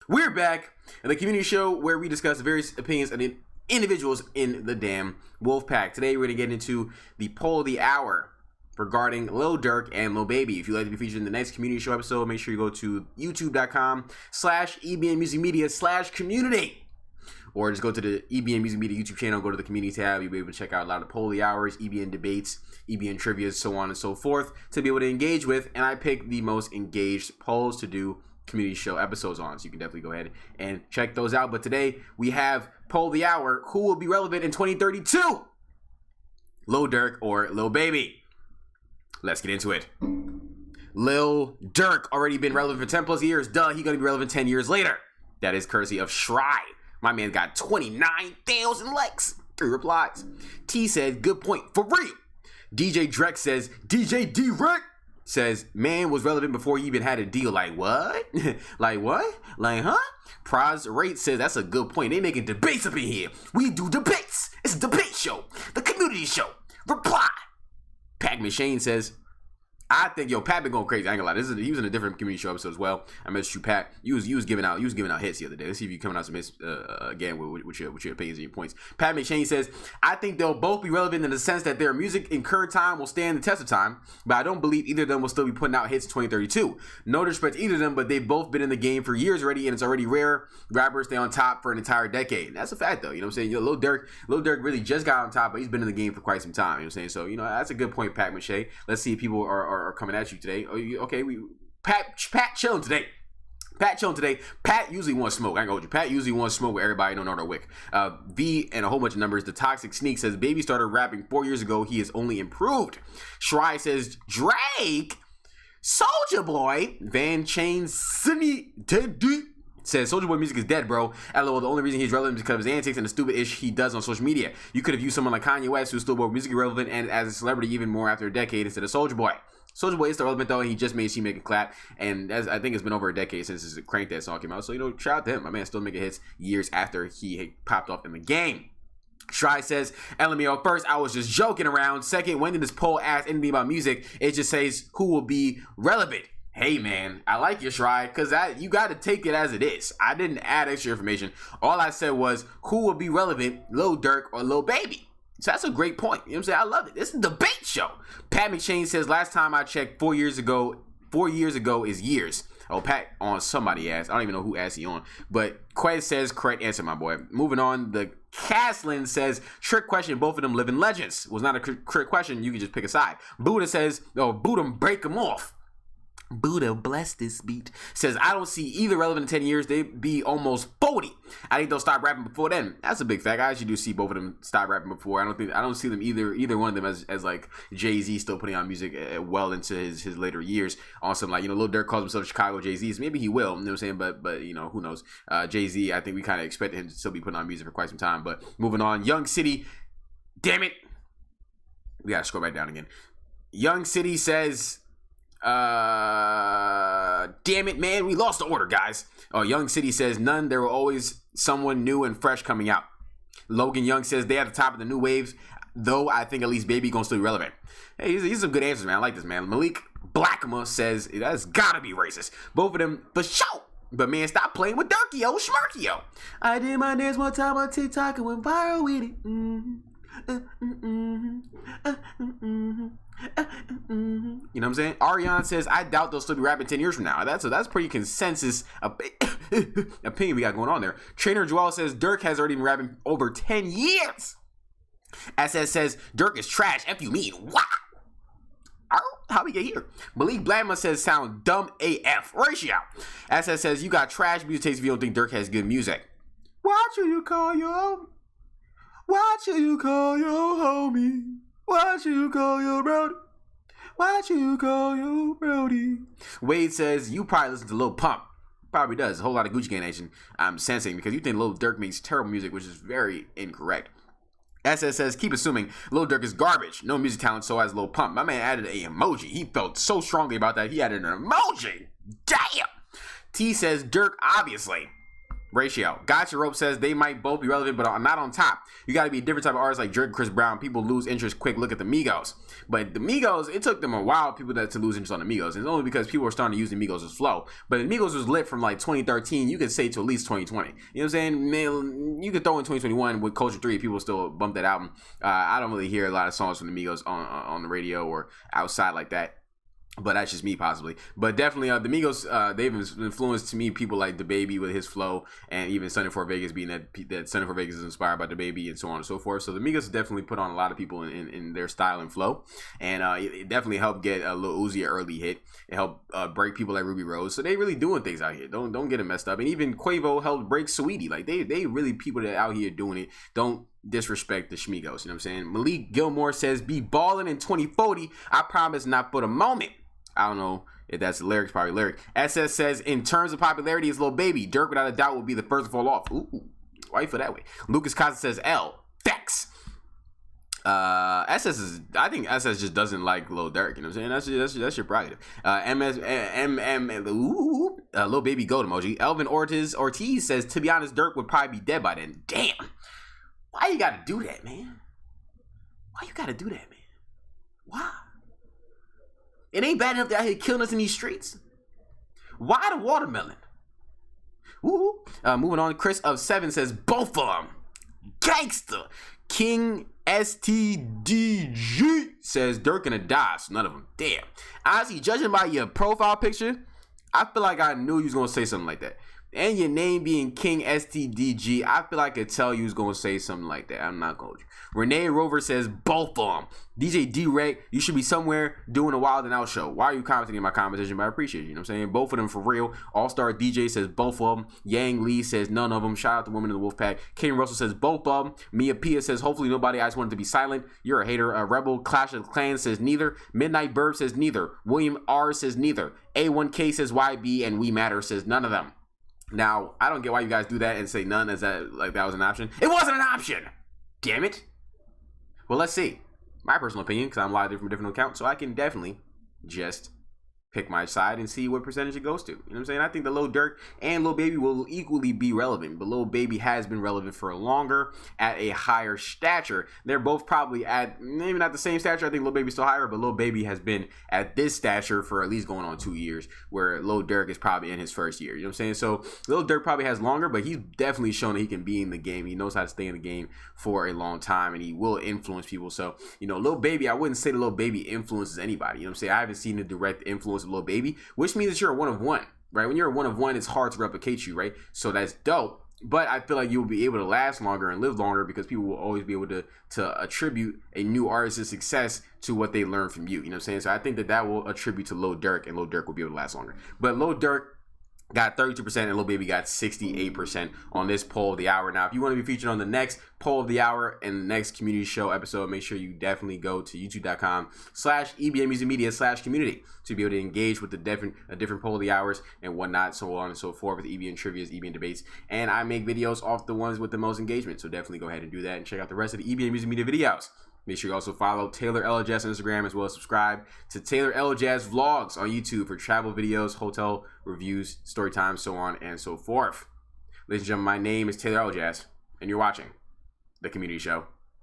We're back at the community show where we discuss various opinions of the individuals in the damn wolf pack. Today we're going to get into the poll of the hour regarding Lil Durk and Lil Baby. If you'd like to be featured in the next community show episode, make sure you go to youtube.com/EBNmusicmedia/community. Or just go to the EBN Music Media YouTube channel, go to the community tab. You'll be able to check out a lot of the poll of the hours, EBN debates, EBN trivia, so on and so forth to be able to engage with. And I pick the most engaged polls to do community show episodes on, so you can definitely go ahead and check those out. But today we have poll of the hour: who will be relevant in 2032, Lil Durk or Lil Baby? Let's get into it. Lil Durk already been relevant for 10 plus years. Duh, he gonna be relevant 10 years later. That is courtesy of Shry. My man got 29,000 likes, 3 replies. T said, good point, for real. DJ Drek says, DJ D-Rek says, man was relevant before he even had a deal. Like what? Like what? Like huh? Praz Rate says, that's a good point. They making debates up in here. We do debates. It's a debate show. The community show. Reply. Pac Machine says, I think Pat been going crazy. I ain't gonna lie. He was in a different community show episode as well. I missed you, Pat. You was giving out hits the other day. Let's see if you coming out some hits again with your opinions and your points. Pat McShane says, I think they'll both be relevant in the sense that their music in current time will stand the test of time, but I don't believe either of them will still be putting out hits in 2032. No disrespect to either of them, but they've both been in the game for years already, and it's already rare rappers stay on top for an entire decade. And that's a fact though. You know what I'm saying? Lil Durk really just got on top, but he's been in the game for quite some time. You know what I'm saying? So that's a good point, Pat McShane. Let's see if people are coming at you today. Pat chilling today. Pat usually wants smoke. I ain't gonna hold you. Pat usually wants smoke with everybody. Don't know the wick. V and a whole bunch of numbers. The Toxic Sneak says, Baby started rapping 4 years ago. He has only improved. Shry says, Drake, Soulja Boy, Van Chain, Sunny, Teddy says, Soulja Boy music is dead, bro. LOL, the only reason he's relevant is because of his antics and the stupid ish he does on social media. You could have used someone like Kanye West, who's still more musically relevant and as a celebrity even more after a decade instead of Soulja Boy. Soulja Boy is still relevant though, and he just made She Make It Clap, and I think it's been over a decade since his Crank That song came out. So shout out to him. My man still making hits years after he had popped off in the game. Shry says, LMAO, first, I was just joking around. Second, when did this poll ask anything about music? It just says who will be relevant. Hey man, I like your Shry, because you got to take it as it is. I didn't add extra information. All I said was who will be relevant, Lil Durk or Lil Baby. So that's a great point. You know what I'm saying? I love it. This is a debate show. Pat McShane says, last time I checked 4 years ago is years. Oh, Pat on somebody asked. I don't even know who asked he on. But Quez says, correct answer, my boy. Moving on, the Caslin says, trick question, both of them living legends. Was not a trick question. You can just pick a side. Buddha says, Buddha break them off. Buddha, bless this beat, says, I don't see either relevant in 10 years. They'd be almost 40. I think they'll stop rapping before then. That's a big fact. I actually do see both of them stop rapping before. I don't see them either one of them as like Jay-Z still putting out music well into his later years. Awesome. Like, Lil Durk calls himself Chicago Jay-Z. So maybe he will, you know what I'm saying? But who knows? Jay-Z, I think we kind of expected him to still be putting out music for quite some time. But moving on, Young City, damn it. We gotta scroll back down again. Young City says, damn it, man, we lost the order, guys. Young City says, none. There will always someone new and fresh coming out. Logan Young says, they at the top of the new waves, though I think at least Baby gonna still be relevant. Hey, these are some good answers, man. I like this, man. Malik Blackma says, that's gotta be racist. Both of them, for sure. But man, stop playing with Durkio, Schmarkio. I did my dance one time on TikTok and went viral with it. You know what I'm saying? Ariane says, I doubt they'll still be rapping 10 years from now. That's pretty consensus opinion we got going on there. Trainer Joel says, Durk has already been rapping over 10 years. SS says, Durk is trash. F you mean? Wow. How we get here? Malik Bladma says, sound dumb AF. Ratio. SS says, you got trash music taste if you don't think Durk has good music. What should you call your homie? What you call your brody? What you call your brody? Wade says, you probably listen to Lil Pump. Probably does. A whole lot of Gucci Gang Nation. I'm sensing because you think Lil Durk makes terrible music, which is very incorrect. SS says, keep assuming Lil Durk is garbage. No music talent, so has Lil Pump. My man added an emoji. He felt so strongly about that. He added an emoji. Damn. T says, Durk, obviously. ratio. Gotcha Rope says they might both be relevant, but not on top. You got to be a different type of artist like Drake, Chris Brown. People lose interest quick. Look at the Migos. But the Migos, it took them a while, to lose interest on the Migos. It's only because people were starting to use the Migos as flow. But the Migos was lit from like 2013. You could say to at least 2020. You know what I'm saying? Man, you could throw in 2021 with Culture 3. People still bump that album. I don't really hear a lot of songs from the Migos on the radio or outside like that. But that's just me, possibly. But definitely, the Migos, they've influenced, to me, people like DaBaby with his flow, and even Sunny for Vegas being that Sunny for Vegas is inspired by DaBaby, and so on and so forth. So the Migos definitely put on a lot of people in their style and flow, and it definitely helped get a Lil Uzi an early hit. It helped break people like Ruby Rose. So they really doing things out here. Don't get it messed up. And even Quavo helped break Saweetie. Like they really people that out here doing it. Don't disrespect the Schmigos. You know what I'm saying? Malik Gilmore says, "Be balling in 2040. I promise not for the moment." I don't know if that's the lyrics, probably lyric. SS says, in terms of popularity, it's Lil Baby. Durk, without a doubt, will be the first to fall off. Ooh, why you feel that way? Lucas Costa says, L. Facts. I think SS just doesn't like Lil Durk. You know what I'm saying? That's your prerogative. Lil Baby goat emoji. Elvin Ortiz says, to be honest, Durk would probably be dead by then. Damn. Why you gotta do that, man? Why? It ain't bad enough that out here killing us in these streets. Why the watermelon? Woo. Moving on, Chris of 7 says, both of them. Gangster. King STDG says, Durk gonna die. So none of them. Damn. Honestly, judging by your profile picture, I feel like I knew you was gonna say something like that. And your name being King STDG, I feel like I could tell you was gonna say something like that. I'm not going to. Renee Rover says, both of them. DJ D-Rec, you should be somewhere doing a Wild and Out show. Why are you commenting in my conversation? But I appreciate you. You know what I'm saying? Both of them for real. All-Star DJ says both of them. Yang Lee says none of them. Shout out to Women in the Wolfpack. King Russell says both of them. Mia Pia says hopefully nobody. I just wanted to be silent. You're a hater. Rebel Clash of Clans says neither. Midnight Burb says neither. William R says neither. A1K says YB. And We Matter says none of them. Now, I don't get why you guys do that and say none as that like that was an option. It wasn't an option! Damn it. Well, let's see. My personal opinion, because I'm live from a different account, so I can definitely just pick my side and see what percentage it goes to. You know what I'm saying? I think the Lil Durk and Lil Baby will equally be relevant, but Lil Baby has been relevant for longer at a higher stature. They're both probably at, maybe not the same stature. I think Lil Baby's still higher, but Lil Baby has been at this stature for at least going on 2 years, where Lil Durk is probably in his first year. You know what I'm saying? So Lil Durk probably has longer, but he's definitely shown that he can be in the game. He knows how to stay in the game for a long time, and he will influence people. So, you know, Lil Baby, I wouldn't say that Lil Baby influences anybody. You know what I'm saying? I haven't seen a direct influence of Lil Baby, which means that you're a one of one, right? When you're a one of one, it's hard to replicate you, right? So that's dope. But I feel like you'll be able to last longer and live longer because people will always be able to attribute a new artist's success to what they learn from you. You know what I'm saying? So I think that will attribute to Lil Durk, and Lil Durk will be able to last longer. But Lil Durk got 32% and Lil Baby got 68% on this poll of the hour. Now, if you want to be featured on the next poll of the hour and the next community show episode, make sure you definitely go to youtube.com/EBNMusicMedia/community to be able to engage with the different poll of the hours and whatnot, so on and so forth, with EBN trivias, EBN debates. And I make videos off the ones with the most engagement. So definitely go ahead and do that and check out the rest of the EBN Music Media videos. Make sure you also follow Taylor Elajas on Instagram, as well as subscribe to Taylor Elajas Vlogs on YouTube for travel videos, hotel reviews, story time, so on and so forth. Ladies and gentlemen, my name is Taylor Elajas, and you're watching The Community Show.